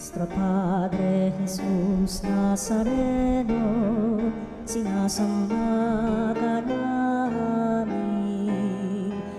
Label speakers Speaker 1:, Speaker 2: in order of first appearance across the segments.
Speaker 1: Nuestro Padre Jesús Nazareno, sinasamba ka namin,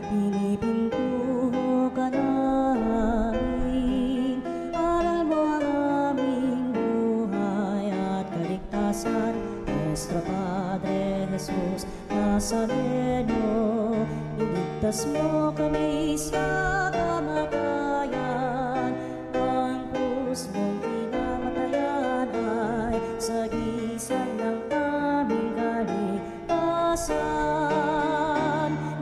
Speaker 1: pinipintuho ka namin, aral mo ang aming buhay at kaligtasan. Nuestro Padre Jesús Nazareno, iligtas mo kami sa kamatayan, ang krus mong pinamatayan ay sagisag ng aming kaligtasan.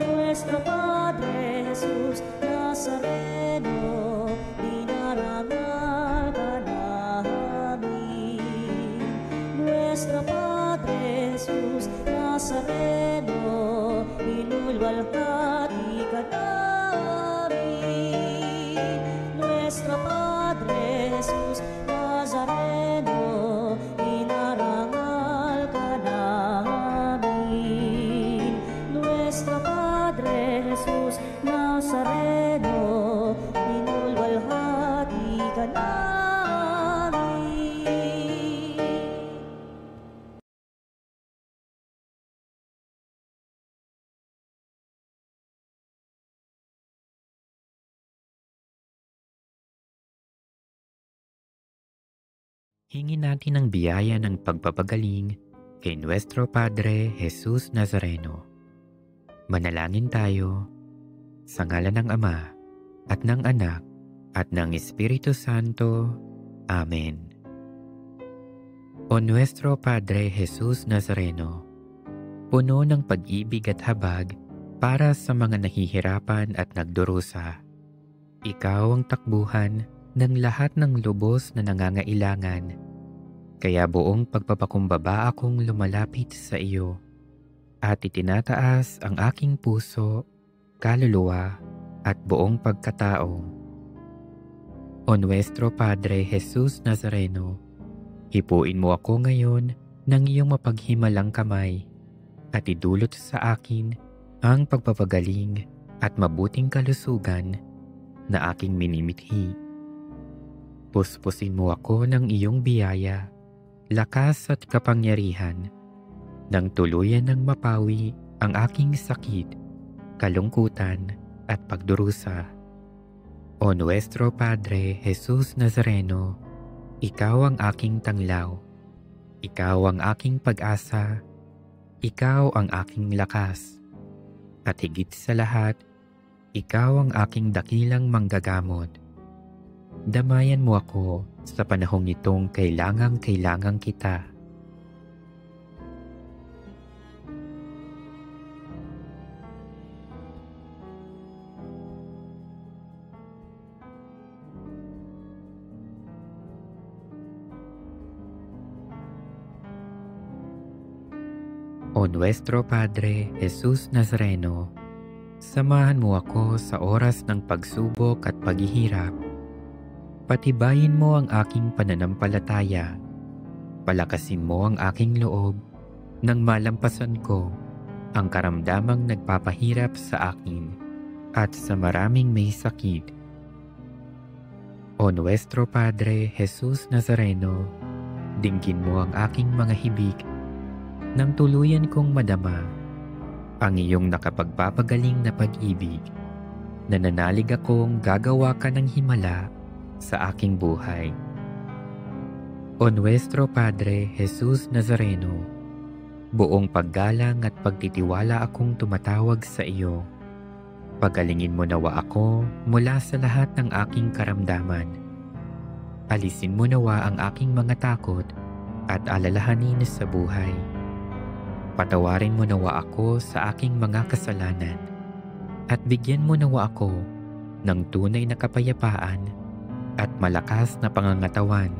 Speaker 1: Nuestro Padre Jesús Nazareno, dinarangal ka namin. Nuestro Padre Jesús Nazareno, inulwalhati ka namin. Nuestro Padre Jesús Nazareno, inarangal ka namin. Nuestro Padre Jesús Nazareno, inulwalhati ka namin.
Speaker 2: Hingin natin ang biyaya ng pagpapagaling kay Nuestro Padre Jesus Nazareno. Manalangin tayo sa ngalan ng Ama at ng Anak at ng Espiritu Santo. Amen. O Nuestro Padre Jesus Nazareno, puno ng pag-ibig at habag para sa mga nahihirapan at nagdurusa, ikaw ang takbuhan ng lahat ng lubos na nangangailangan, kaya buong pagpapakumbaba akong lumalapit sa iyo at itinataas ang aking puso, kaluluwa at buong pagkatao. O Nuestro Padre Jesus Nazareno, hipuin mo ako ngayon ng iyong mapaghimalang kamay at idulot sa akin ang pagpapagaling at mabuting kalusugan na aking minimithi. Puspusin mo ako ng iyong biyaya, lakas at kapangyarihan, nang tuluyan ng mapawi ang aking sakit, kalungkutan at pagdurusa. O Nuestro Padre Jesus Nazareno, ikaw ang aking tanglaw, ikaw ang aking pag-asa, ikaw ang aking lakas, at higit sa lahat, ikaw ang aking dakilang manggagamot. Damayan mo ako sa panahong itong kailangang kita. O Nuestro Padre Jesus Nazareno, samahan mo ako sa oras ng pagsubok at paghihirap. Patibayin mo ang aking pananampalataya. Palakasin mo ang aking loob nang malampasan ko ang karamdamang nagpapahirap sa akin at sa maraming may sakit. O Nuestro Padre Jesus Nazareno, dinggin mo ang aking mga hibik nang tuluyan kong madama ang iyong nakapagpapagaling na pag-ibig. Nananalig akong gagawa ka ng himala sa aking buhay. O Nuestro Padre Jesus Nazareno, buong paggalang at pagtitiwala akong tumatawag sa iyo. Pagalingin mo nawa ako mula sa lahat ng aking karamdaman. Alisin mo nawa ang aking mga takot at alalahanin sa buhay. Patawarin mo nawa ako sa aking mga kasalanan at bigyan mo nawa ako ng tunay na kapayapaan at malakas na pangangatawan.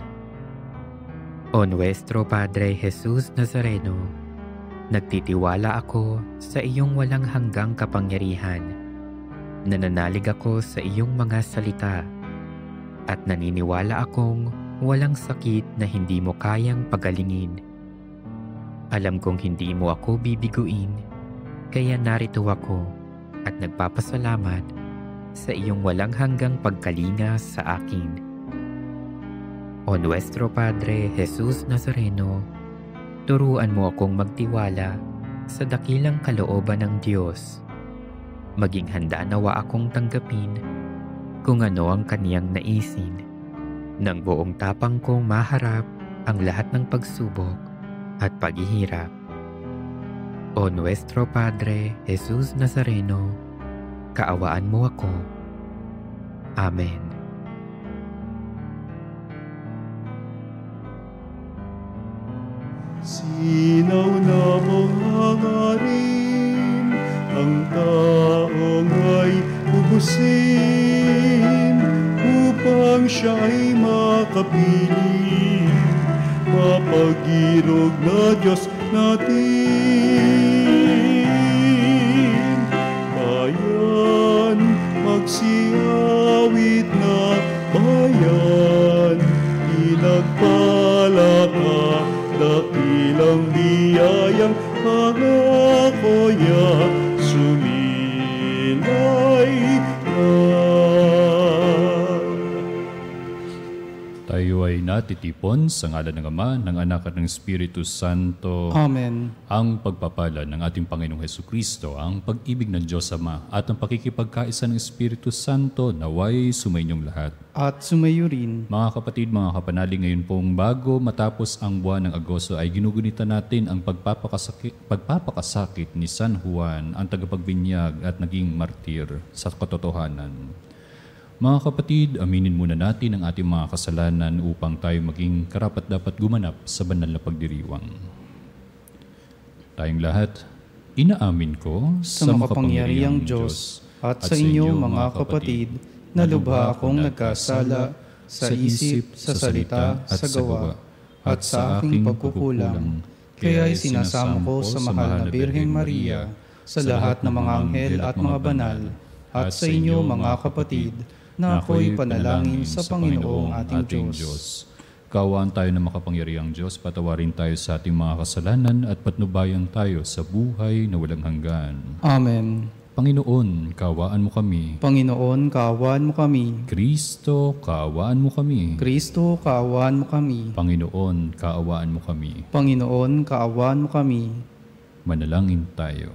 Speaker 2: O Nuestro Padre Jesus Nazareno, nagtitiwala ako sa iyong walang hanggang kapangyarihan. Nananalig ako sa iyong mga salita at naniniwala akong walang sakit na hindi mo kayang pagalingin. Alam kong hindi mo ako bibiguin, kaya narito ako at nagpapasalamat sa iyong walang hanggang pagkalinga sa akin. O nuestro Padre Jesus Nazareno, turuan mo akong magtiwala sa dakilang kalooban ng Diyos. Maging handa nawa akong tanggapin kung ano ang kaniyang naisin. Nang buong tapang kong maharap ang lahat ng pagsubok at paghihirap. O nuestro Padre Jesus Nazareno, kaawaan mo ako. Amen.
Speaker 3: Sinaw na mong hangarin, ang taong ay ubusin, upang siya ay makapiling, mapag-irog na Diyos natin. Bayan, magsiawit na bayan, pinagpala ka, dakilang biyayang pangako niya, sumilay na.
Speaker 4: Tayo ay natitipon sa ngalan ng Ama, ng Anak at ng Espiritu Santo.
Speaker 3: Amen.
Speaker 4: Ang pagpapala ng ating Panginoong Hesukristo, ang pag-ibig ng Diyos Ama at ang pakikipagkaisa ng Espiritu Santo naway sumainyong lahat.
Speaker 3: At sumayo rin.
Speaker 4: Mga kapatid, mga kapanalig, ngayon pong bago matapos ang buwan ng Agosto ay ginugunita natin ang pagpapakasakit ni San Juan, ang tagapagbinyag at naging martir sa katotohanan. Mga kapatid, aminin muna natin ang ating mga kasalanan upang tayo maging karapat-dapat gumanap sa banal na pagdiriwang. Tayong lahat, inaamin ko
Speaker 3: sa makapangyarihang Diyos at sa inyo mga kapatid, na lubha akong nagkasala sa isip, sa salita, sa gawa, at sa aking pagkukulang. Kaya'y sinasamo ko sa mahal na Birheng Maria, sa lahat ng mga anghel at mga banal, at sa inyo mga kapatid, na ako'y panalangin sa Panginoong ating Diyos.
Speaker 4: Kaawaan tayo ng makapangyarihang Diyos, patawarin tayo sa ating mga kasalanan at patnubayan tayo sa buhay na walang hanggan.
Speaker 3: Amen.
Speaker 4: Panginoon, kaawaan mo kami.
Speaker 3: Panginoon, kaawaan mo kami.
Speaker 4: Kristo, kaawaan mo kami.
Speaker 3: Kristo, kaawaan mo kami.
Speaker 4: Panginoon, kaawaan mo kami.
Speaker 3: Panginoon, kaawaan mo kami.
Speaker 4: Manalangin tayo.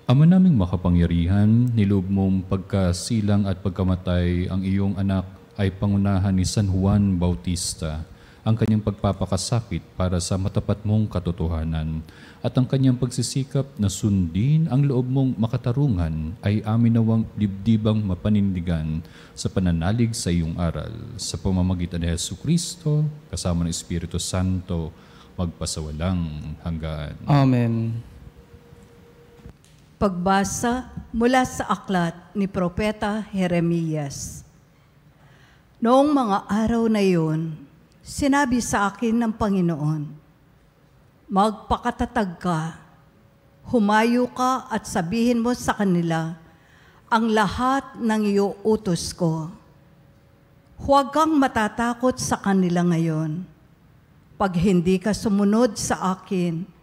Speaker 4: Ama naming makapangyarihan, niloob mong pagkasilang at pagkamatay ang iyong anak ay pangunahan ni San Juan Bautista, ang kanyang pagpapakasakit para sa matapat mong katotohanan, at ang kanyang pagsisikap na sundin ang loob mong makatarungan ay amin nawang dibdibang mapanindigan sa pananalig sa iyong aral. Sa pamamagitan ni Hesukristo, kasama ng Espiritu Santo, magpasawalang hanggan.
Speaker 3: Amen.
Speaker 5: Pagbasa mula sa aklat ni Propeta Jeremias. Noong mga araw na iyon, sinabi sa akin ng Panginoon, magpakatatag ka, humayo ka at sabihin mo sa kanila ang lahat ng iuutos ko. Huwag kang matatakot sa kanila ngayon. Pag hindi ka sumunod sa akin,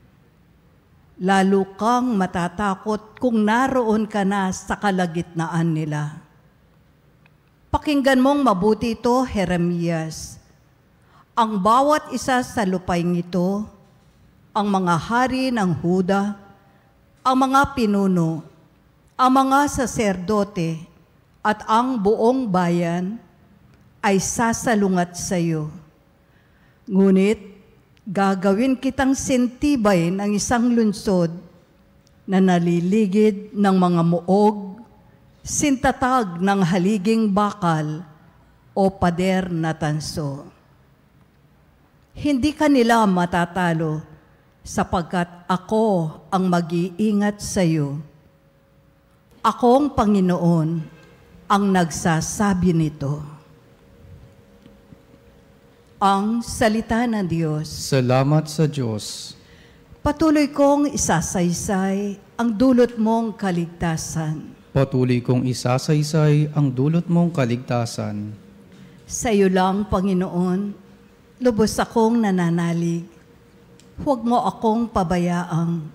Speaker 5: lalo kang matatakot kung naroon ka na sa kalagitnaan nila. Pakinggan mong mabuti ito, Jeremias. Ang bawat isa sa lupaing ito, ang mga hari ng Huda, ang mga pinuno, ang mga saserdote, at ang buong bayan ay sasalungat sa iyo. Ngunit, gagawin kitang sintibay ng isang lungsod na naliligid ng mga muog, sintatag ng haliging bakal o pader na tanso. Hindi kanila matatalo sapagkat ako ang mag-iingat sa iyo. Akong Panginoon ang nagsasabi nito. Ang salita ng Diyos.
Speaker 3: Salamat sa Diyos.
Speaker 5: Patuloy kong isasaysay ang dulot mong kaligtasan.
Speaker 3: Patuloy kong isasaysay ang dulot mong kaligtasan.
Speaker 5: Sa iyo lang, Panginoon, lubos akong nananalig. Huwag mo akong pabayaang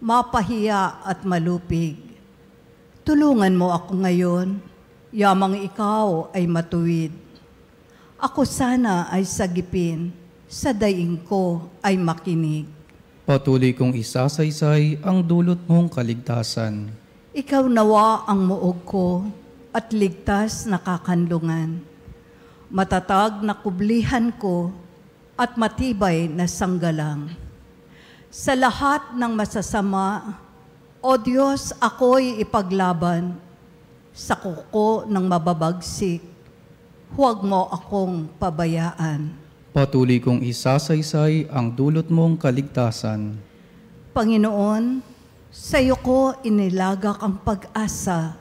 Speaker 5: mapahiya at malupig. Tulungan mo ako ngayon Yamang ikaw ay matuwid. Ako sana ay sagipin, sa daing ko ay makinig.
Speaker 3: Patuloy kong isasaysay ang dulot mong kaligtasan.
Speaker 5: Ikaw nawa ang muog ko at ligtas na kakanlungan. Matatag na kublihan ko at matibay na sanggalang. Sa lahat ng masasama, O Diyos, ako'y ipaglaban. Sa kuko ng mababagsik, huwag mo akong pabayaan.
Speaker 3: Patuloy kong isasaysay ang dulot mong kaligtasan.
Speaker 5: Panginoon, sa iyo ko inilagak ang pag-asa.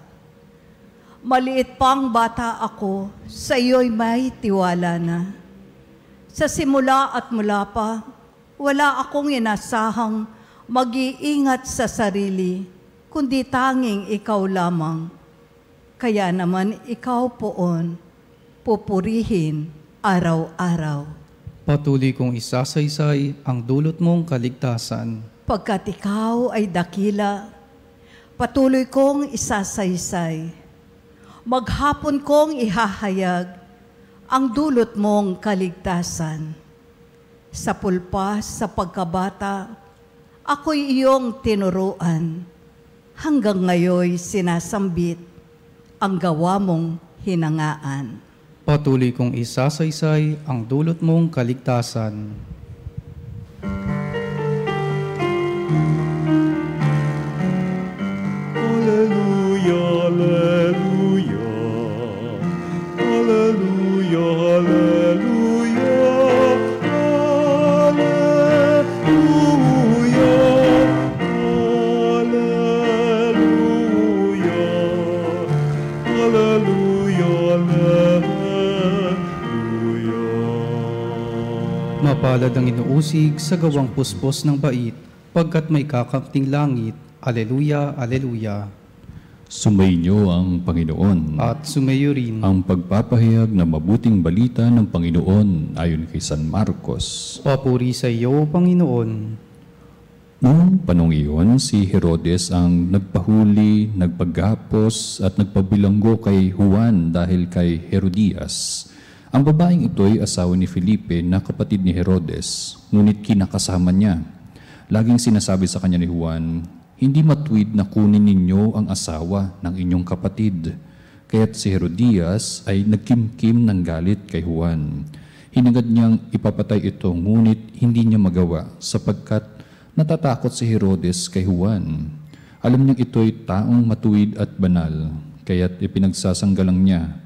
Speaker 5: Maliit pang bata ako, sa iyo'y may tiwala na. Sa simula at mula pa, wala akong inasahang mag-iingat sa sarili, kundi tanging ikaw lamang. Kaya naman ikaw poon, pupurihin araw-araw.
Speaker 3: Patuloy kong isasaysay ang dulot mong kaligtasan.
Speaker 5: Pagkat ikaw ay dakila, patuloy kong isasaysay. Maghapon kong ihahayag ang dulot mong kaligtasan. Sa pulpa, sa pagkabata, ako'y iyong tinuruan. Hanggang ngayon sinasambit ang gawa mong hinangaan.
Speaker 3: Patuloy kong isasaysay ang dulot mong kaligtasan.
Speaker 6: Alleluia, alleluia. Alleluia, alleluia. Alleluia. Alleluia. Alleluia, alleluia.
Speaker 3: Mapalad ang inuusig sa gawang puspos ng bait, pagkat may kakamting langit. Alleluia, alleluia.
Speaker 4: Sumainyo ang Panginoon.
Speaker 3: At sumayo rin.
Speaker 4: Ang pagpapahayag na mabuting balita ng Panginoon ayon kay San Marcos.
Speaker 3: Papuri sa iyo, Panginoon.
Speaker 4: Noong panong iyon, si Herodes ang nagpahuli, nagpaggapos at nagpabilanggo kay Juan dahil kay Herodias. Ang babaeng ito'y asawa ni Felipe na kapatid ni Herodes, ngunit kinakasama niya. Laging sinasabi sa kanya ni Juan, "Hindi matuwid na kunin ninyo ang asawa ng inyong kapatid." Kaya't si Herodias ay nagkimkim ng galit kay Juan. Hinagad niyang ipapatay ito, ngunit hindi niya magawa sapagkat natatakot si Herodes kay Juan. Alam niyang ito'y taong matuwid at banal, kaya't ipinagsasanggalang niya.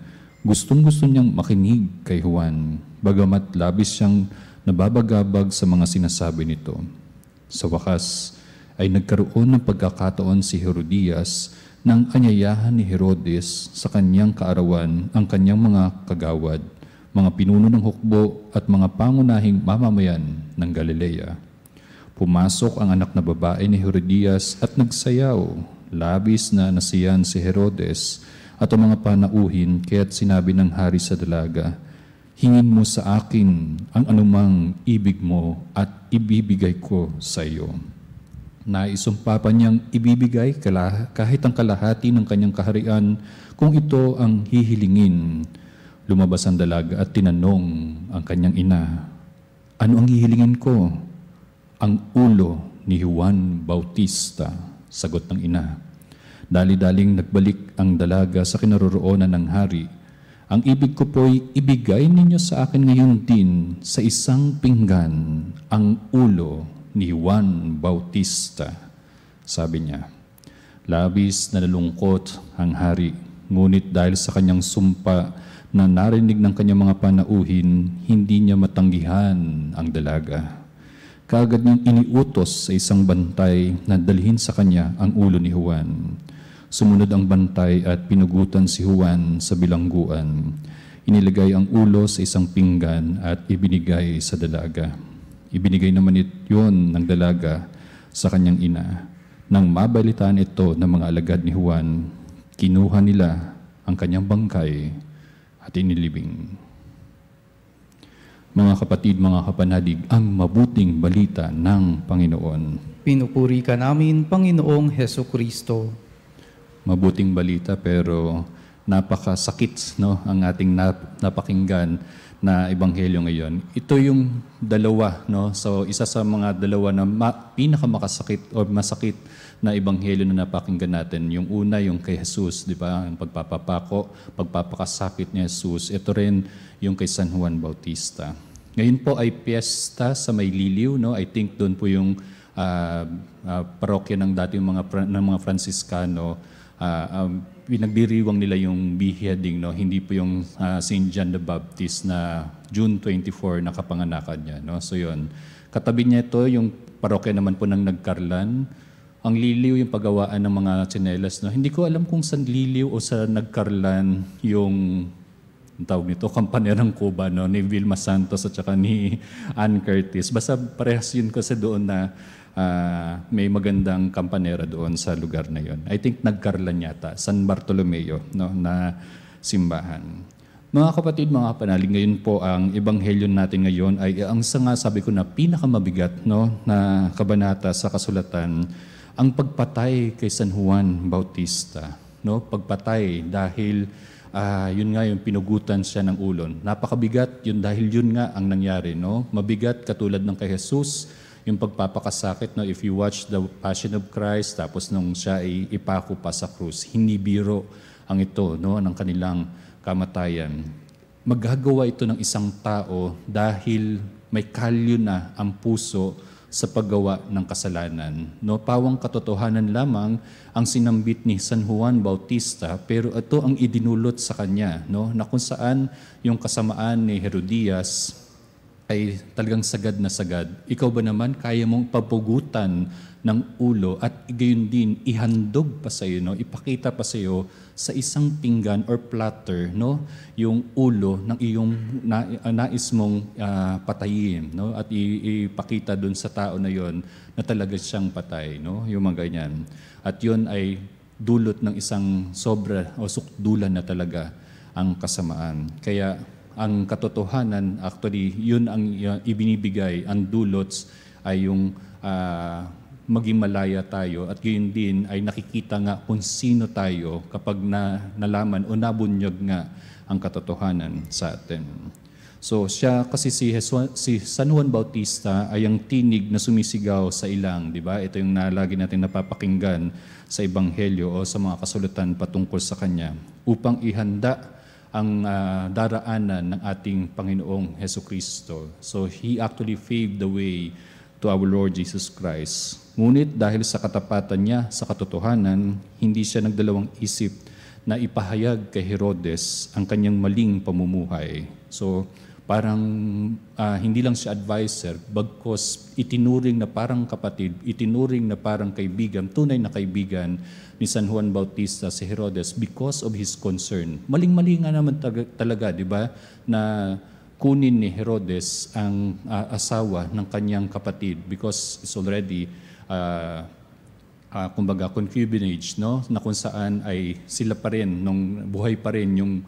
Speaker 4: Gustong-gusto niyang makinig kay Juan, bagamat labis siyang nababagabag sa mga sinasabi nito. Sa wakas, ay nagkaroon ng pagkakataon si Herodias nang anyayahan ni Herodes sa kanyang kaarawan ang kanyang mga kagawad, mga pinuno ng hukbo at mga pangunahing mamamayan ng Galilea. Pumasok ang anak na babae ni Herodias at nagsayaw. Labis na nasiyan si Herodes at ang mga panauhin, kaya't sinabi ng hari sa dalaga, "Hingin mo sa akin ang anumang ibig mo at ibibigay ko sa iyo." Naisumpa pa niyang ibibigay kahit ang kalahati ng kanyang kaharian kung ito ang hihilingin. Lumabas ang dalaga at tinanong ang kanyang ina, "Ano ang hihilingin ko?" "Ang ulo ni Juan Bautista," sagot ng ina. Dali-daling nagbalik ang dalaga sa kinaroroonan ng hari. "Ang ibig ko po'y ibigay ninyo sa akin ngayon din sa isang pinggan ang ulo ni Juan Bautista," sabi niya. Labis na nalungkot ang hari, ngunit dahil sa kanyang sumpa na narinig ng kanyang mga panauhin, hindi niya matanggihan ang dalaga. Kaagad niyang iniutos sa isang bantay na dalhin sa kanya ang ulo ni Juan. Sumunod ang bantay at pinugutan si Juan sa bilangguan. Inilagay ang ulo sa isang pinggan at ibinigay sa dalaga. Ibinigay naman yon ng dalaga sa kanyang ina. Nang mabalitaan ito ng mga alagad ni Juan, kinuha nila ang kanyang bangkay at inilibing. Mga kapatid, mga kapanalig, ang mabuting balita ng Panginoon.
Speaker 3: Pinupuri ka namin, Panginoong Hesukristo.
Speaker 4: Mabuting balita pero napakasakit, no, ang ating napakinggan na ebanghelyo ngayon. Ito yung dalawa, no? So isa sa mga dalawa na pinakamakasakit o masakit na ebanghelyo na napakinggan natin. Yung una, yung kay Jesus, di ba? Ang pagpapakasakit ni Jesus. Ito rin yung kay San Juan Bautista. Ngayon po ay piyesta sa Mayliliw, no? I think doon po yung parokya ng dating ng mga Franciscano. Pinagdiriwang nila yung beheading, no? Hindi po yung St. John the Baptist na June 24 na kapanganakan niya, no? So yun. Katabi niya ito yung parokya naman po ng Nagkarlan. Ang Liliw yung paggawaan ng mga tsinelas, no? Hindi ko alam kung sa Liliw o sa Nagkarlan yung tawag nito, Kampanerang Cuba, no? Ni Vilma Santos at saka ni Ann Curtis. Basta parehas yun kasi doon na may magandang kampanera doon sa lugar na yon. I think Nagkarlan yata, San Bartolomeo, no, na simbahan. Mga kapatid, mga panalig, ngayon po ang ebanghelyo natin ngayon ay ang sabi ko na pinakamabigat, no, na kabanata sa kasulatan, ang pagpatay kay San Juan Bautista, no? Pagpatay dahil yun nga yung pinugutan siya ng ulo. Napakabigat yun dahil yun nga ang nangyari, no? Mabigat katulad ng kay Jesus, yung pagpapakasakit, no? If you watch the Passion of Christ, tapos nung siya ay ipako pa sa krus, hindi biro ang ito, no, ng kanilang kamatayan. Maggagawa ito ng isang tao dahil may kalyo na ang puso sa paggawa ng kasalanan. No, pawang katotohanan lamang ang sinambit ni San Juan Bautista, pero ito ang idinulot sa kanya, no, na kung saan yung kasamaan ni Herodias ay talagang sagad na sagad. Ikaw ba naman, kaya mong papugutan ng ulo at gayon din ihandog pa sa iyo, no? Ipakita pa sa iyo sa isang pinggan or platter, no, yung ulo ng iyong nais mong patayin, no? At ipakita doon sa tao na yon na talaga siyang patay, no? Yung mga ganyan. At yon ay dulot ng isang sobra o sukdulan na talaga ang kasamaan. Kaya ang katotohanan, actually, yun ang ibinibigay, ang dulots ay yung maging malaya tayo at gayon din ay nakikita nga kung sino tayo kapag nalaman o nabunyag nga ang katotohanan sa atin. So siya kasi si San Juan Bautista ay ang tinig na sumisigaw sa ilang, di ba? Ito yung lagi natin napapakinggan sa Ebanghelyo o sa mga kasulatan patungkol sa kanya upang ihanda ang daraanan ng ating Panginoong Hesukristo. So He actually paved the way to our Lord Jesus Christ. Ngunit dahil sa katapatan niya sa katotohanan, hindi siya nagdalawang isip na ipahayag kay Herodes ang kanyang maling pamumuhay. So parang hindi lang siya advisor, bagkos itinuring na parang kapatid, itinuring na parang kaibigan, tunay na kaibigan ni San Juan Bautista si Herodes because of his concern. Maling-mali nga naman talaga, di ba, na kunin ni Herodes ang asawa ng kanyang kapatid because it's already kumbaga concubinage, no, na kung saan ay sila pa rin, nung buhay pa rin yung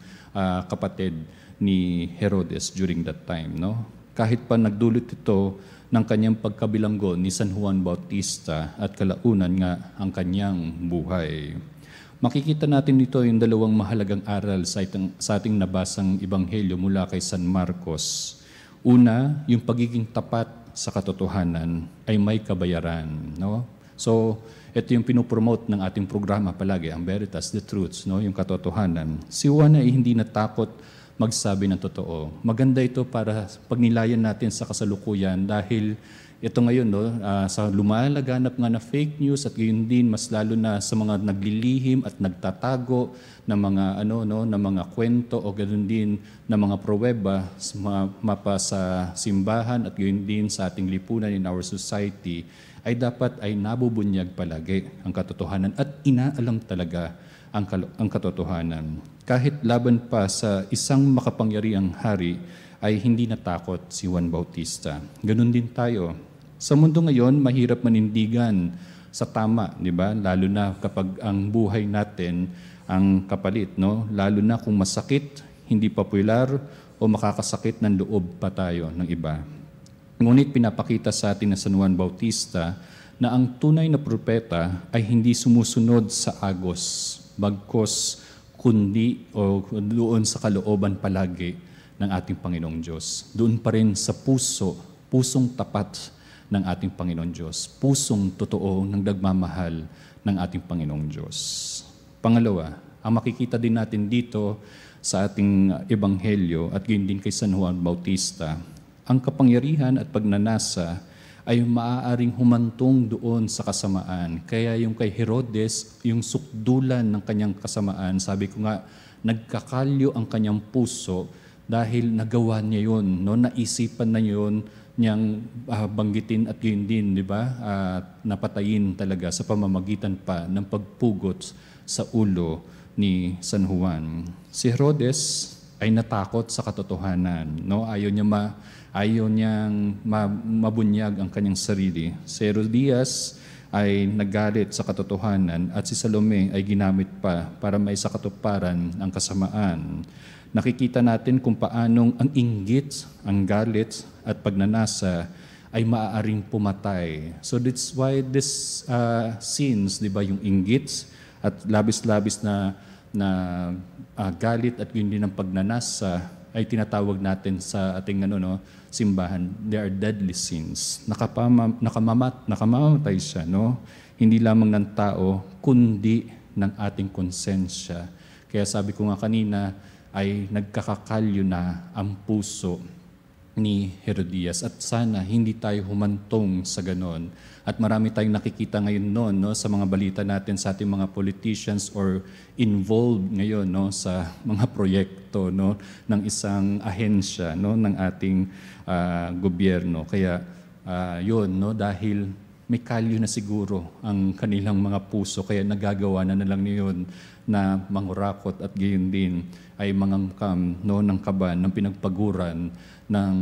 Speaker 4: kapatid ni Herodes during that time, no? Kahit pa nagdulot ito ng kanyang pagkabilanggo ni San Juan Bautista at kalaunan nga ang kanyang buhay. Makikita natin dito yung dalawang mahalagang aral sa ating nabasang ebanghelyo mula kay San Marcos. Una, yung pagiging tapat sa katotohanan ay may kabayaran, no? So, ito yung pinopromote ng ating programa palagi, ang Veritas, the Truths, no? Yung katotohanan. Si Juan ay hindi natakot magsabi ng totoo. Maganda ito para pagnilayan natin sa kasalukuyan dahil ito ngayon, no, sa lumalaganap nga na fake news at gayon din mas lalo na sa mga naglilihim at nagtatago ng mga na mga kwento o gayon din na mga pruweba sa mga mapa sa simbahan at gayon din sa ating lipunan in our society ay dapat ay nabubunyag palagi ang katotohanan at inaalam talaga ang katotohanan. Kahit laban pa sa isang makapangyarihang hari ay hindi natakot si Juan Bautista. Ganun din tayo. Sa mundo ngayon, mahirap manindigan sa tama, di ba? Lalo na kapag ang buhay natin ang kapalit, no? Lalo na kung masakit, hindi popular o makakasakit ng loob pa tayo ng iba. Ngunit pinapakita sa atin na San Juan Bautista na ang tunay na propeta ay hindi sumusunod sa agos, bagkos kundi o doon sa kalooban palagi ng ating Panginoong Diyos. Doon pa rin sa pusong tapat ng ating Panginoong Diyos, pusong totoo ng nagmamahal ng ating Panginoong Diyos. Pangalawa, ang makikita din natin dito sa ating ebanghelyo at gayon din kay San Juan Bautista, ang kapangyarihan at pagnanasa ay maaaring humantong doon sa kasamaan. Kaya yung kay Herodes, yung sukdulan ng kanyang kasamaan, sabi ko nga, nagkakalyo ang kanyang puso dahil nagawa niya yun, no? Naisipan na yun niyang banggitin at gayon din, di ba? Napatayin talaga sa pamamagitan pa ng pagpugot sa ulo ni San Juan. Si Herodes ay natakot sa katotohanan, no? Ayaw niyang mabunyag ang kanyang sarili. Si Herodias ay nagalit sa katotohanan at si Salome ay ginamit pa para maisakatuparan ang kasamaan. Nakikita natin kung paanong ang inggit, ang galit at pagnanasa ay maaaring pumatay. So that's why this sins, di ba, yung inggit at labis-labis na galit at yun din ang pagnanasa ay tinatawag natin sa ating simbahan. They are deadly sins. Nakamamatay siya, no? Hindi lamang ng tao, kundi ng ating konsensya. Kaya sabi ko nga kanina, ay nagkakakalyo na ang puso ni Herodias. At sana hindi tayo humantong sa ganon. At marami tayong nakikita ngayon noon, no, sa mga balita natin sa ating mga politicians or involved ngayon, no, sa mga proyekto, no, ng isang ahensya, no, ng ating gobyerno. Kaya yun, no, dahil may kalyo na siguro ang kanilang mga puso, kaya nagagawa na lang niyon na mangurakot at gayon din ay mangangkam, no, ng kaban, ng pinagpaguran ng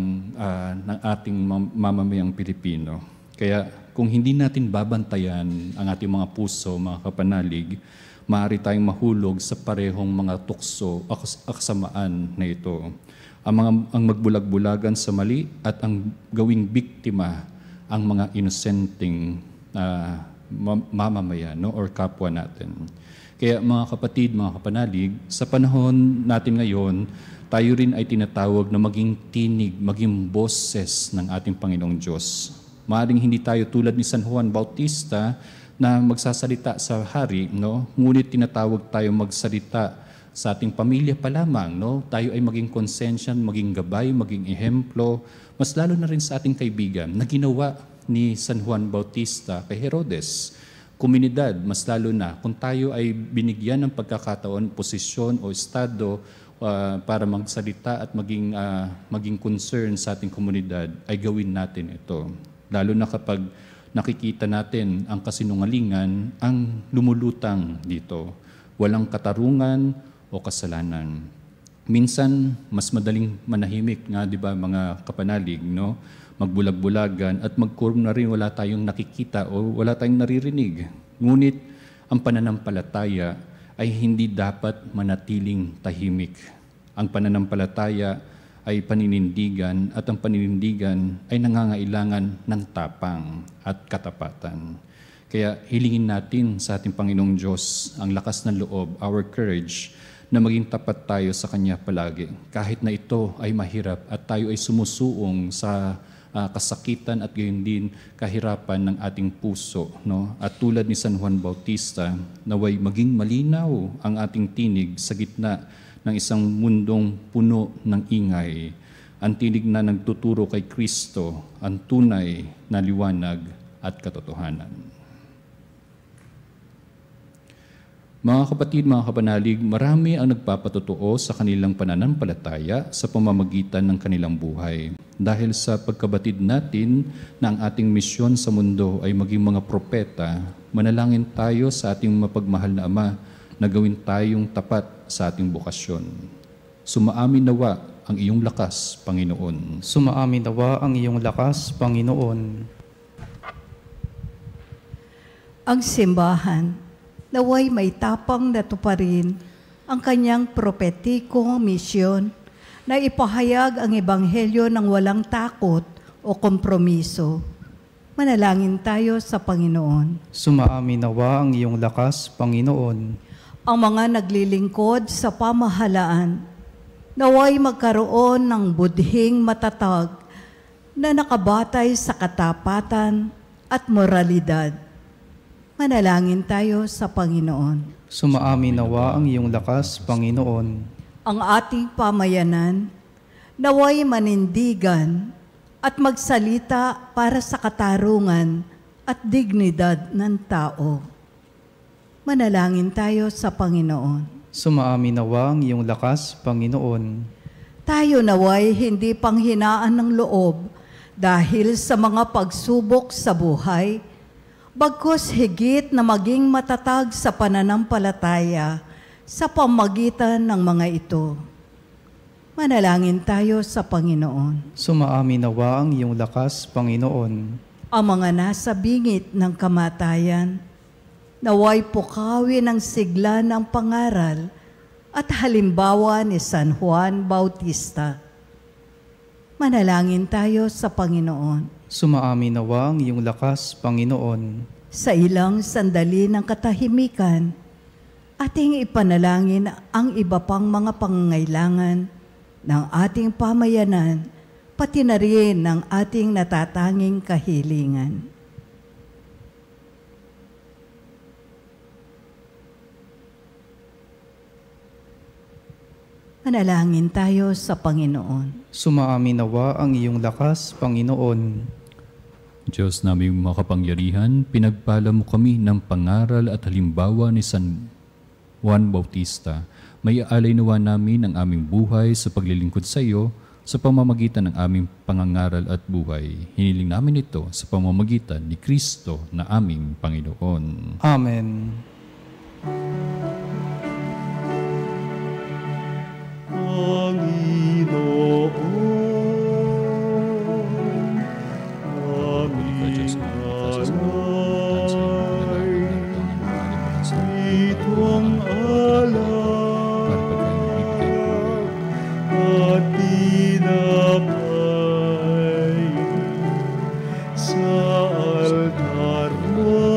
Speaker 4: ating mamamayang Pilipino. Kaya kung hindi natin babantayan ang ating mga puso, mga kapanalig, maaari tayong mahulog sa parehong mga tukso o kasamaan na ito. Ang magbulag-bulagan sa mali at ang gawing biktima ang mga inosenteng mamamayan, no, or kapwa natin. Kaya mga kapatid, mga kapanalig, sa panahon natin ngayon, tayo rin ay tinatawag na maging tinig, maging boses ng ating Panginoong Diyos. Maaaring hindi tayo tulad ni San Juan Bautista na magsasalita sa hari, no? Ngunit tinatawag tayo magsalita sa ating pamilya pa lamang, no? Tayo ay maging konsensya, maging gabay, maging ehemplo, mas lalo na rin sa ating kaibigan na ginawa ni San Juan Bautista kay Herodes. Komunidad, mas lalo na kung tayo ay binigyan ng pagkakataon, posisyon o estado para magsalita at maging concern sa ating komunidad, ay gawin natin ito. Lalo na kapag nakikita natin ang kasinungalingan ang lumulutang dito. Walang katarungan o kasalanan. Minsan, mas madaling manahimik nga, di ba, mga kapanalig, no? Magbulag-bulagan at magkurong na rin wala tayong nakikita o wala tayong naririnig. Ngunit ang pananampalataya ay hindi dapat manatiling tahimik. Ang pananampalataya ay paninindigan at ang paninindigan ay nangangailangan ng tapang at katapatan. Kaya hilingin natin sa ating Panginoong Diyos ang lakas ng loob, our courage, na maging tapat tayo sa Kanya palagi. Kahit na ito ay mahirap at tayo ay sumusuong sa kasakitan at gayon din kahirapan ng ating puso, no? At tulad ni San Juan Bautista, naway maging malinaw ang ating tinig sa gitna ng isang mundong puno ng ingay. Ang tinig na nagtuturo kay Kristo, ang tunay na liwanag at katotohanan. Mga kapatid, mga kapanalig, marami ang nagpapatotoo sa kanilang pananampalataya sa pamamagitan ng kanilang buhay. Dahil sa pagkabatid natin na ang ating misyon sa mundo ay maging mga propeta, manalangin tayo sa ating mapagmahal na Ama na gawin tayong tapat sa ating bukasyon. Sumaamin nawa ang iyong lakas, Panginoon.
Speaker 3: Sumaamin nawa ang iyong lakas, Panginoon.
Speaker 5: Ang simbahan, naway may tapang na tuparin ang kanyang propetikong misyon na ipahayag ang ebanghelyo ng walang takot o kompromiso. Manalangin tayo sa Panginoon.
Speaker 3: Sumaamin nawa ang iyong lakas, Panginoon.
Speaker 5: ang mga naglilingkod sa pamahalaan, naway magkaroon ng budhing matatag na nakabatay sa katapatan at moralidad. Manalangin tayo sa Panginoon.
Speaker 3: Sumaamin nawa ang iyong lakas, Panginoon.
Speaker 5: Ang ating pamayanan, naway manindigan at magsalita para sa katarungan at dignidad ng tao. Manalangin tayo sa Panginoon.
Speaker 3: Sumaamin nawa ang iyong lakas, Panginoon.
Speaker 5: Tayo naway hindi panghinaan ng loob dahil sa mga pagsubok sa buhay, bagkus higit na maging matatag sa pananampalataya sa pamagitan ng mga ito. Manalangin tayo sa Panginoon.
Speaker 3: Sumaamin nawa ang iyong lakas, Panginoon.
Speaker 5: Ang mga nasa bingit ng kamatayan, naway pukawin ang sigla ng pangaral at halimbawa ni San Juan Bautista. Manalangin tayo sa Panginoon.
Speaker 3: Sumaamin nawa ang iyong lakas, Panginoon.
Speaker 5: Sa ilang sandali ng katahimikan, ating ipanalangin ang iba pang mga pangangailangan ng ating pamayanan, pati na rin ng ating natatanging kahilingan. Manalangin tayo sa Panginoon.
Speaker 3: Sumaamin nawa ang iyong lakas, Panginoon.
Speaker 4: Diyos naming makapangyarihan, pinagpala mo kami ng pangaral at halimbawa ni San Juan Bautista. May aalay nawa namin ang aming buhay sa paglilingkod sa iyo sa pamamagitan ng aming pangangaral at buhay. Hiniling namin ito sa pamamagitan ni Kristo na aming Panginoon.
Speaker 3: Amen.
Speaker 6: Panginoon, aming alay, itong alay at tinapay sa altar mo.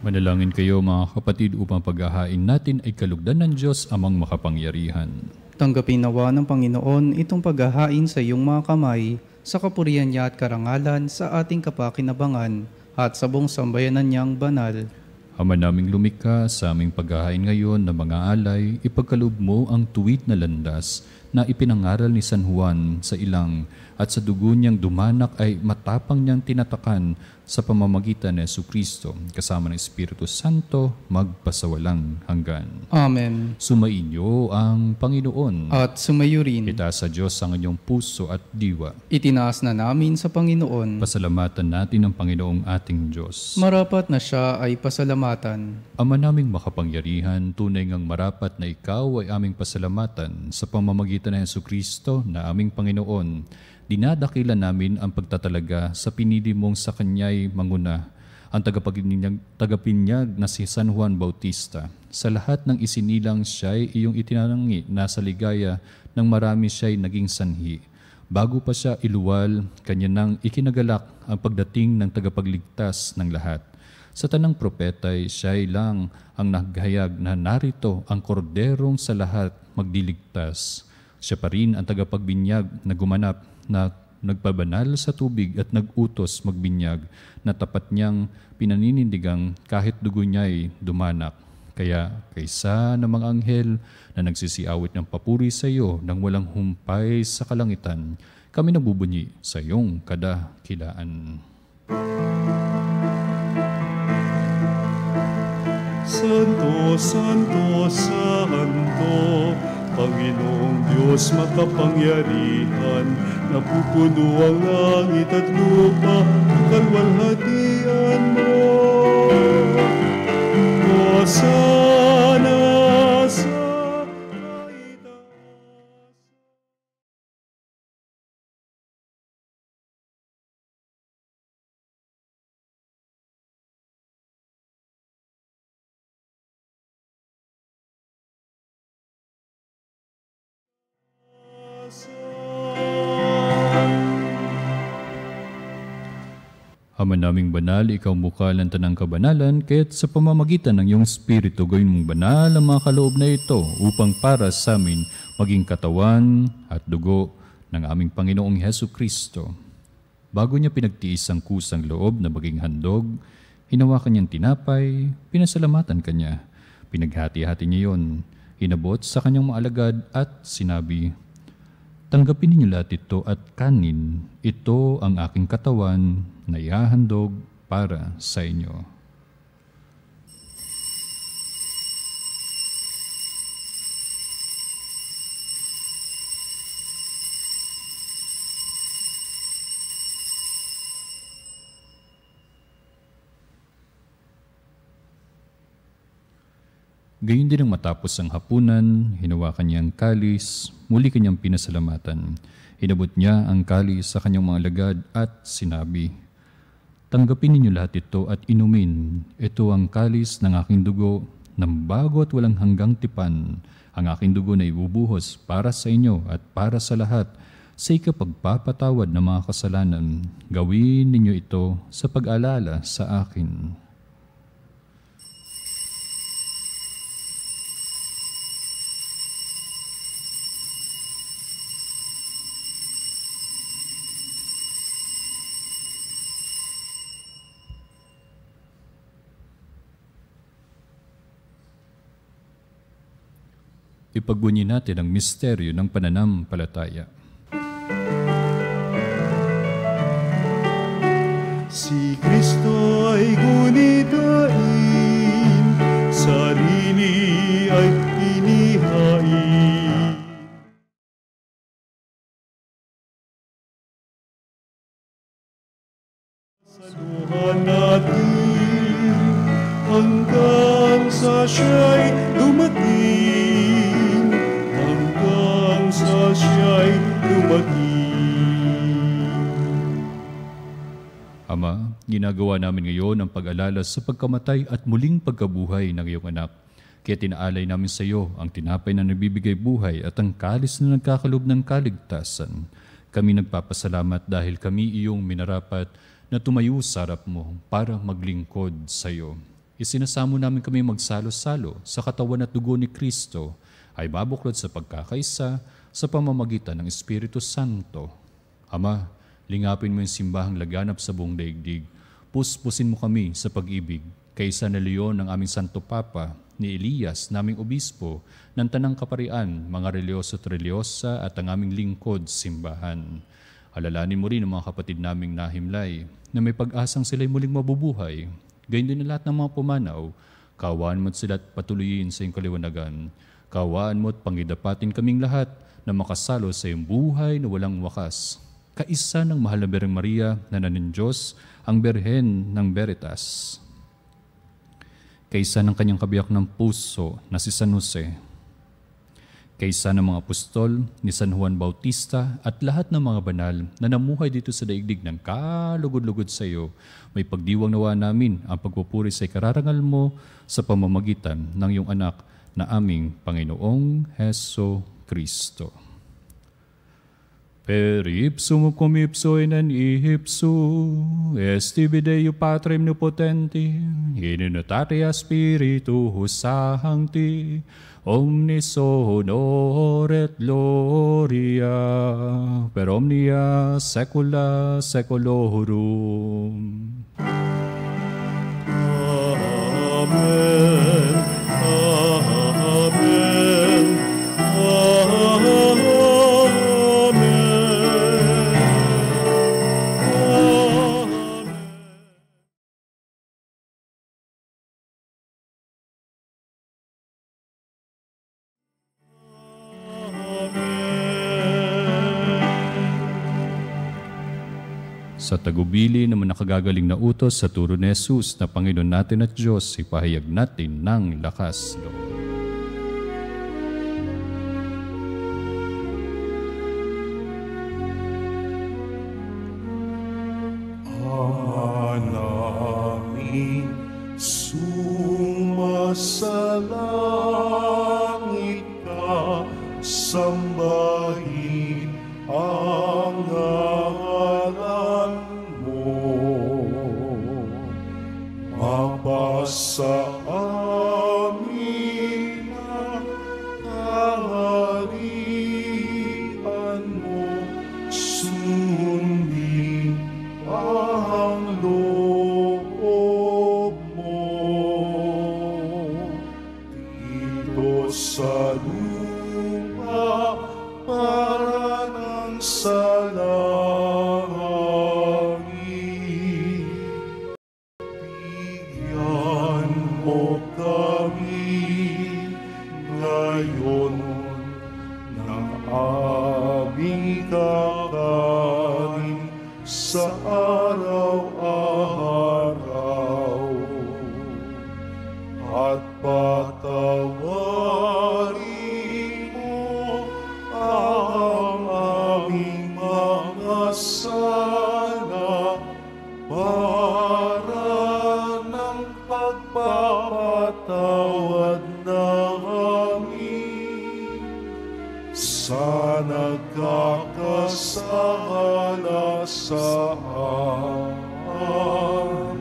Speaker 4: Manalangin kayo mga kapatid upang paghahain natin ay kalugdan ng Diyos amang makapangyarihan.
Speaker 3: Tanggapin nawa ng Panginoon itong paghahain sa iyong mga kamay, sa kapurihan niya at karangalan sa ating kapakinabangan at sa buong sambayanan niyang banal.
Speaker 4: Ama naming lumikha, sa aming paghahain ngayon na mga alay, ipagkaloob mo ang tuwid na landas na ipinangaral ni San Juan sa ilang at sa dugo niyang dumanak ay matapang niyang tinatakan sa pamamagitan ni Jesucristo, kasama ng Espiritu Santo, magpasawalang hanggan.
Speaker 3: Amen.
Speaker 4: Sumainyo ang Panginoon.
Speaker 3: At sumayo rin.
Speaker 4: Itaas sa Diyos ang inyong puso at diwa.
Speaker 3: Itinaas na namin sa Panginoon.
Speaker 4: Pasalamatan natin ang Panginoong ating Diyos.
Speaker 3: Marapat na siya ay pasalamatan.
Speaker 4: Ama naming makapangyarihan, tunay ngang marapat na ikaw ay aming pasalamatan sa pamamagitan ng Jesucristo na aming Panginoon. Dinadakilan namin ang pagtatalaga sa pinili mong sa Kanya'y manguna, ang tagapinyag na si San Juan Bautista. Sa lahat ng isinilang siya'y iyong itinanangi na sa ligaya ng marami siya'y naging sanhi. Bago pa siya iluwal, kanya nang ikinagalak ang pagdating ng tagapagligtas ng lahat. Sa tanang propeta'y siya'y lang ang naghayag na narito ang korderong sa lahat magdiligtas. Siya pa rin ang tagapagbinyag na gumanap na nagpabanal sa tubig at nagutos magbinyag na tapat niyang pinaninindigang kahit dugo niya'y dumanak. Kaya kaysa ng mga anghel na nagsisiawit ng papuri sa iyo nang walang humpay sa kalangitan, kami nagbubunyi sa iyong kadakilaan.
Speaker 6: Santo, Santo, Santo, Panginoong Diyos makapangyarihan, napupuno ang langit at lupa, kalwalhatian mo. Hosana sa kaitaas.
Speaker 4: Ama naming banal, ikaw bukal ng tanang kabanalan, kaya't sa pamamagitan ng iyong Espiritu, gawin mong banal ang mga kaloob na ito upang para sa amin maging katawan at dugo ng aming Panginoong Hesu Kristo. Bago niya pinagtiis ang kusang loob na maging handog, hinawakan niyang tinapay, pinasalamatan kanya. Pinaghati-hati niya yon, inabot sa kanyang mga alagad at sinabi, "Tanggapin ninyo lahat ito at kanin, ito ang aking katawan na ihahandog para sa inyo." Gayon din ang matapos ang hapunan, hinawakan niya ang kalis, muli kanyang pinasalamatan. Inabot niya ang kalis sa kanyang mga alagad at sinabi, "Tanggapin ninyo lahat ito at inumin. Ito ang kalis ng aking dugo, ng bago at walang hanggang tipan. Ang aking dugo na ibubuhos para sa inyo at para sa lahat sa ikapagpapatawad ng mga kasalanan. Gawin ninyo ito sa pag-alala sa akin." Ipagbunyi natin ang misteryo ng pananampalataya.
Speaker 6: Si Kristo ay gunitain, sarili ay inihain. Saluhan natin hanggang sa siya'y dumating. Sa siya'y dumating.
Speaker 4: Ama, ginagawa namin ngayon ang pag-alala sa pagkamatay at muling pagkabuhay ng iyong anak. Kaya tinaalay namin sa iyo ang tinapay na nabibigay buhay at ang kalis na nagkakalob ng kaligtasan. Kami nagpapasalamat dahil kami iyong minarapat na tumayo sa harap mo para maglingkod sa iyo. Isinasamo namin kami magsalo-salo sa katawan at dugo ni Kristo ay mabuklod sa pagkakaisa sa pamamagitan ng Espiritu Santo. Ama, lingapin mo yung simbahang laganap sa buong daigdig. Puspusin mo kami sa pag-ibig, kaysa na Leon ng aming Santo Papa, ni Elias, naming Obispo, ng Tanang Kaparian, mga relyoso at relyosa at ang aming lingkod simbahan. Alalanin mo rin ang mga kapatid naming nahimlay, na may pag-asang sila'y muling mabubuhay. Gayon din na lahat ng mga pumanaw, kawaan mo't sila't patuloyin sa iyong kaliwanagan. Kawaan mo't pangidapatin kaming lahat na makasalo sa iyong buhay na walang wakas. Kaisa ng mahal na Birheng Maria na nanin Diyos, ang Berhen ng Veritas. Kaisa ng kanyang kabiyak ng puso na si San Jose. Kaisa ng mga apostol ni San Juan Bautista at lahat ng mga banal na namuhay dito sa daigdig ng kalugod-lugod sa iyo, may pagdiwang nawa namin ang pagpupuri sa ikararangal mo sa pamamagitan ng iyong anak na aming Panginoong Hesu Kristo. Per ipsum cum ipso in ipso, esti Deo Patrem Nipotenti, in unitatea Spiritus Sancti, omnis honor et gloria, per omnia saecula saeculorum.
Speaker 6: Amen.
Speaker 4: Sa tagubili na nakagagaling na utos sa turo ni Jesus na Panginoon natin at Diyos, ipahayag natin ng lakas loob.
Speaker 6: Namin sumasalangit ka, sambahin ang ngalan mo. Mapasa amin ang kaharian mo, sundin ang loob mo. Dito sa lupa para ng sa langit. Bigyan mo kami ngayon ng aming kakanin sa araw-araw, at patawarin mo ang aming mga sala para ng pagpapatawad namin sa nagkakasala sa amin.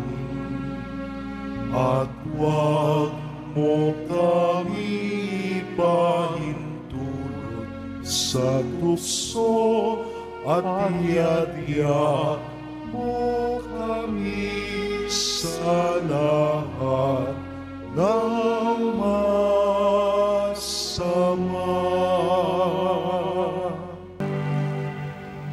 Speaker 6: At huwag mo kami ipahintulot sa tukso, at iadya mo kami sa lahat ng masama.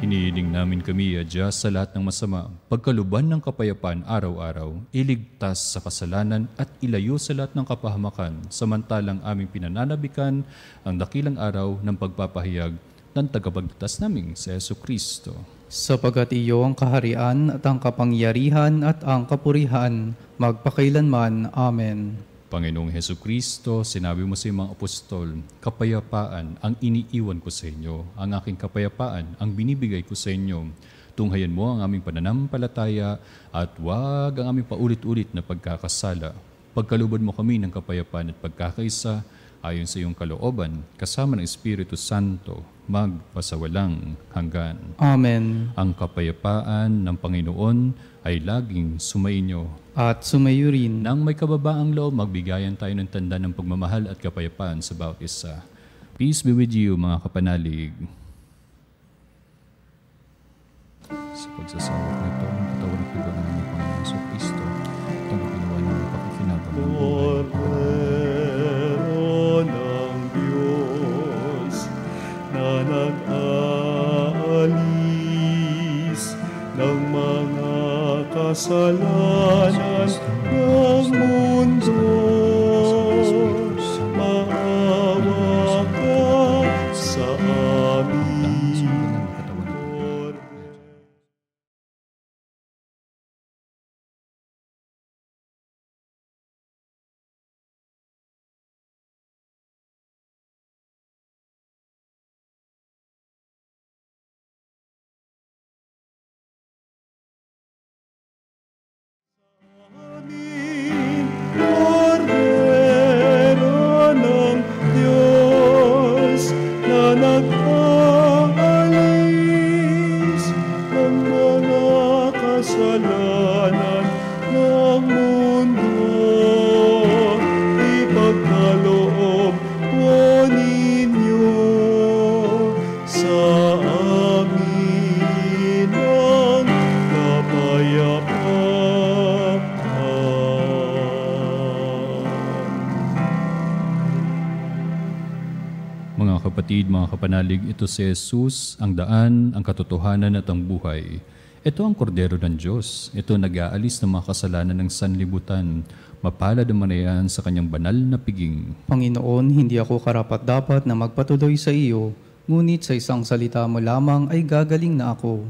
Speaker 4: Hinihiling namin kami, adya sa lahat ng masama, pagkaluban ng kapayapaan araw-araw, iligtas sa kasalanan at ilayo sa lahat ng kapahamakan, samantalang aming pinananabikan ang dakilang araw ng pagpapahayag ng tagapagligtas naming si Jesucristo.
Speaker 3: Sapagat iyo ang kaharian at ang kapangyarihan at ang kapurihan, magpakailanman. Amen.
Speaker 4: Panginoong Jesucristo, sinabi mo sa mga apostol, kapayapaan ang iniiwan ko sa inyo, ang aking kapayapaan ang binibigay ko sa inyo. Tunghayan mo ang aming pananampalataya at huwag ang aming paulit-ulit na pagkakasala. Pagkalubad mo kami ng kapayapaan at pagkakaisa, ayon sa iyong kalooban, kasama ng Espiritu Santo, magpasawalang hanggan.
Speaker 3: Amen.
Speaker 4: Ang kapayapaan ng Panginoon ay laging sumainyo.
Speaker 3: At sumayo rin.
Speaker 4: Nang may kababaang loob, magbigayan tayo ng tanda ng pagmamahal at kapayapaan sa bawat isa. Peace be with you, mga kapanalig. Sa pagsasawat nito, ang katawan at dugo ng aming Panginoon Jesucristo, itong ginawa ng pakikinabang ng buhay.
Speaker 6: Cordero ng Diyos na nag-aalis ng mga kasalanan ng mundo, maawa ka sa amin. Cordero ng Diyos na nag-aalis ng mga kasalanan ng mundo, ipagkaloob po ninyo sa amin ang kapayapaan.
Speaker 4: Mga kapatid, mga kapanalig, ito si Jesus, ang daan, ang katotohanan at ang buhay. Ito ang kordero ng Diyos. Ito nag-aalis ng mga kasalanan ng sanlibutan. Mapalad ang manayan sa kanyang banal na piging.
Speaker 3: Panginoon, hindi ako karapat-dapat na magpatuloy sa iyo, ngunit sa isang salita mo lamang ay gagaling na ako.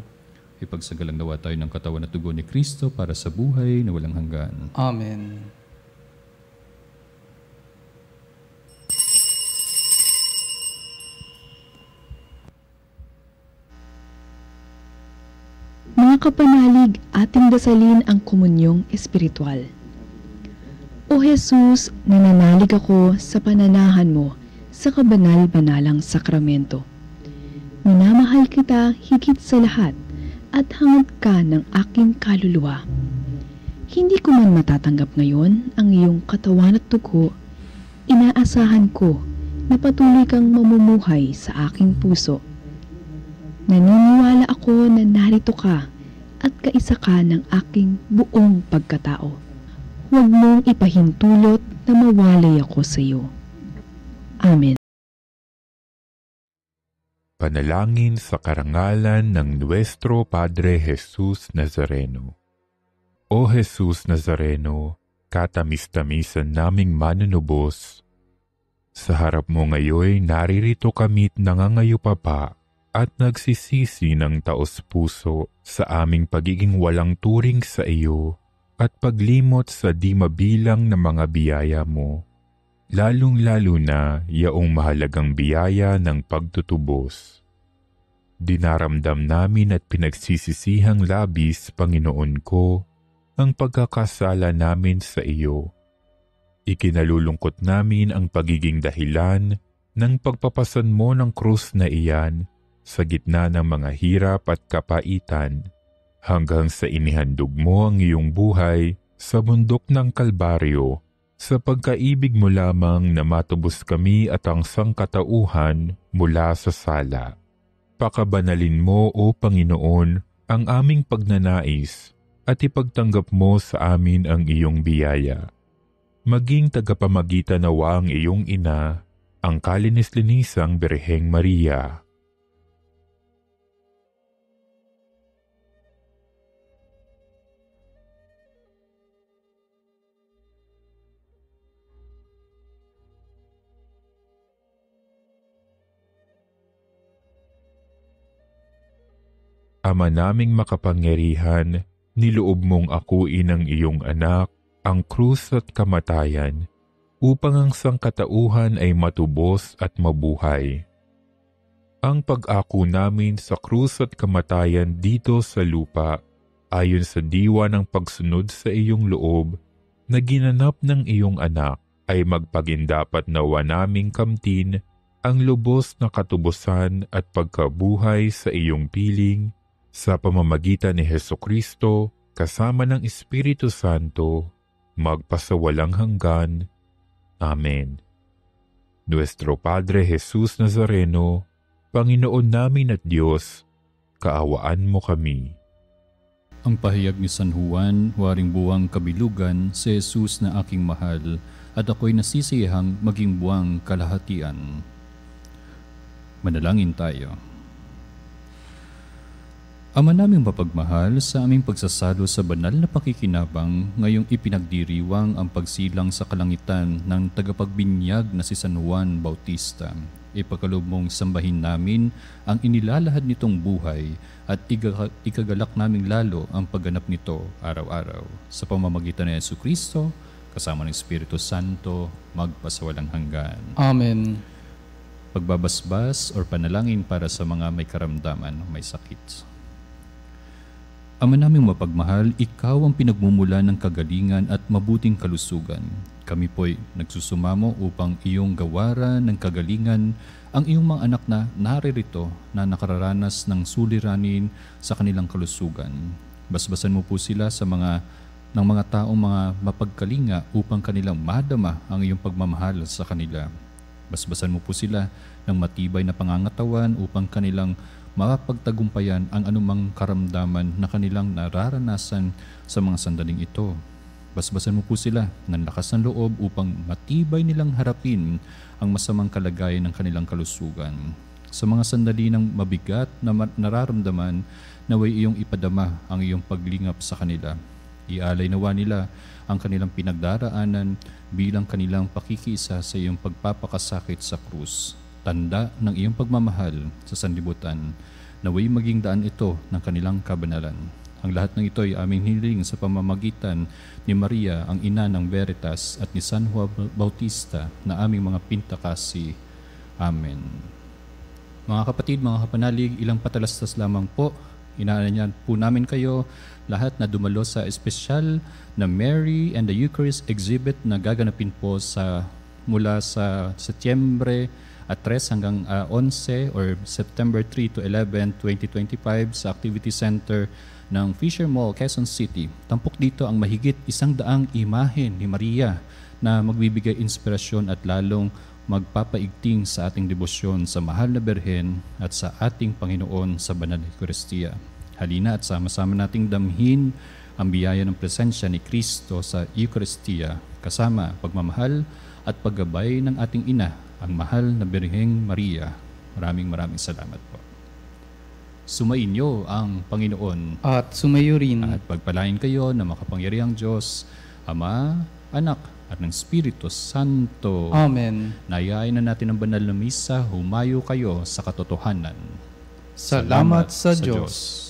Speaker 4: Ipagsagalang nawa tayo ng katawan at dugo ni Kristo para sa buhay na walang hanggan.
Speaker 3: Amen.
Speaker 7: Mga kapanalig, ating dasalin ang komunyong espiritual. O Jesus, nananalig ako sa pananahan mo sa kabanal-banalang sakramento. Minamahal kita higit sa lahat at hangad ka ng aking kaluluwa. Hindi ko man matatanggap ngayon ang iyong katawan at dugo, inaasahan ko na patuloy kang mamumuhay sa aking puso. Naniniwala ako na narito ka at kaisa ka ng aking buong pagkatao. Huwag mong ipahintulot na mawalay ako sa iyo. Amen.
Speaker 8: Panalangin sa karangalan ng Nuestro Padre Jesus Nazareno. O Jesus Nazareno, katamis-tamisan naming manunubos, sa harap mo ngayon naririto kami't nangangayupapa at nagsisisi ng taos-puso sa aming pagiging walang turing sa iyo at paglimot sa di mabilang na mga biyaya mo, lalong-lalo na yaong mahalagang biyaya ng pagtutubos. Dinaramdam namin at pinagsisisihang labis, Panginoon ko, ang pagkakasala namin sa iyo. Ikinalulungkot namin ang pagiging dahilan ng pagpapasan mo ng krus na iyan sa gitna ng mga hirap at kapaitan, hanggang sa inihandog mo ang iyong buhay sa bundok ng Kalbaryo, sa pagkaibig mo lamang na matubos kami at ang sangkatauhan mula sa sala. Pakabanalin mo, O Panginoon, ang aming pagnanais at ipagtanggap mo sa amin ang iyong biyaya. Maging tagapamagitan nawa ang iyong ina, ang kalinis-linisang Birheng Maria. Ama naming makapangyarihan, niloob mong akuin ang iyong anak, ang krus at kamatayan, upang ang sangkatauhan ay matubos at mabuhay. Ang pag-ako namin sa krus at kamatayan dito sa lupa, ayon sa diwa ng pagsunod sa iyong loob, na ginanap ng iyong anak, ay magpagindapat nawa naming kamtin ang lubos na katubusan at pagkabuhay sa iyong piling, sa pamamagitan ni Hesukristo, kasama ng Espiritu Santo, magpasawalang hanggan. Amen. Nuestro Padre Jesus Nazareno, Panginoon namin at Diyos, kaawaan mo kami.
Speaker 4: Ang pahayag ni San Juan, waring buwang kabilugan, si Jesus na aking mahal, at ako'y nasisiyahang maging buwang kalahatian. Manalangin tayo. Ama naming mapagmahal, sa aming pagsasalo sa banal na pakikinabang, ngayong ipinagdiriwang ang pagsilang sa kalangitan ng tagapagbinyag na si San Juan Bautista. Ipagkaloob mong sambahin namin ang inilalahad nitong buhay at ikagalak naming lalo ang pagganap nito araw-araw. Sa pamamagitan ni Jesucristo, kasama ng Espiritu Santo, magpasawalang hanggan.
Speaker 3: Amen.
Speaker 4: Pagbabasbas or panalangin para sa mga may karamdaman o may sakit. Ama naming mapagmahal, ikaw ang pinagmumula ng kagalingan at mabuting kalusugan. Kami po'y nagsusumamo upang iyong gawaran ng kagalingan ang iyong mga anak na naririto na nakararanas ng suliranin sa kanilang kalusugan. Basbasan mo po sila sa ng mga taong mga mapagkalinga upang kanilang madama ang iyong pagmamahal sa kanila. Basbasan mo po sila ng matibay na pangangatawan upang kanilang mapagtagumpayan ang anumang karamdaman na kanilang nararanasan sa mga sandaling ito. Basbasan mo po sila ng lakas ng loob upang matibay nilang harapin ang masamang kalagayan ng kanilang kalusugan. Sa mga sandali ng mabigat na nararamdaman, naway iyong ipadama ang iyong paglingap sa kanila. Ialay nawa nila ang kanilang pinagdaraanan bilang kanilang pakikiisa sa iyong pagpapakasakit sa krus. Tanda ng iyong pagmamahal sa sanlibutan. Naway maging daan ito ng kanilang kabanalan. Ang lahat ng ito ay aming hiniling sa pamamagitan ni Maria, ang ina ng Veritas, at ni San Juan Bautista na aming mga pintakasi. Amen. Mga kapatid, mga kapanalig, ilang patalastas lamang po. Inaanyayahan po namin kayo lahat na dumalo sa espesyal na Mary and the Eucharist exhibit na gaganapin po mula sa Setyembre 3 hanggang 11 or September 3 to 11, 2025 sa Activity Center ng Fisher Mall, Quezon City. Tampok dito ang mahigit 100 imahe ni Maria na magbibigay inspirasyon at lalong magpapaigting sa ating debosyon sa mahal na Berhen at sa ating Panginoon sa Banal na Eucharistia. Halina at sama-sama nating damhin ang biyaya ng presensya ni Kristo sa Eucharistia kasama pagmamahal at paggabay ng ating ina, ang mahal na Birheng Maria. Maraming salamat po. Sumainyo ang Panginoon.
Speaker 3: At sumayo rin.
Speaker 4: At pagpalain kayo na makapangyarihang Diyos, Ama, Anak, at ng Espiritu Santo.
Speaker 3: Amen.
Speaker 4: Nayayain na natin ang banal na misa, humayo kayo sa katotohanan.
Speaker 3: Salamat sa Diyos.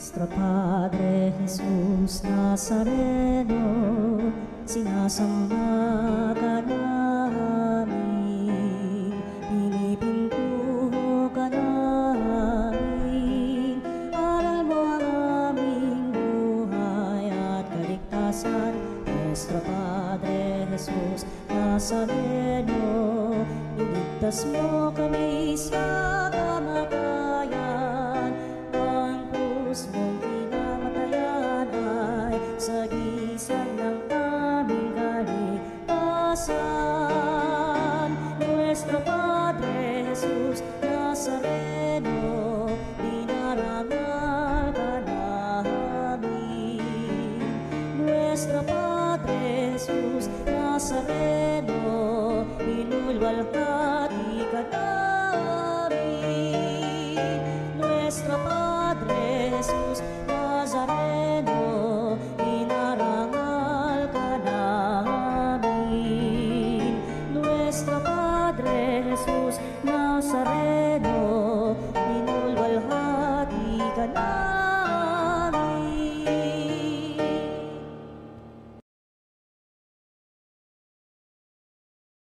Speaker 1: Nuestro Padre Jesus Nazareno, sinasamba ka namin, pinipintuho ka namin, aral mo ang aming buhay at kaligtasan. Nuestro Padre Jesus Nazareno, iligtas mo kami sa kamatayan, ang krus mong pinamatayan ay sagisag ng aming kaligtasan. Nuestro Padre Jesus Nazareno, dinarangal ka namin. Nuestro Padre Jesus Nazareno, inulwalhati ka namin.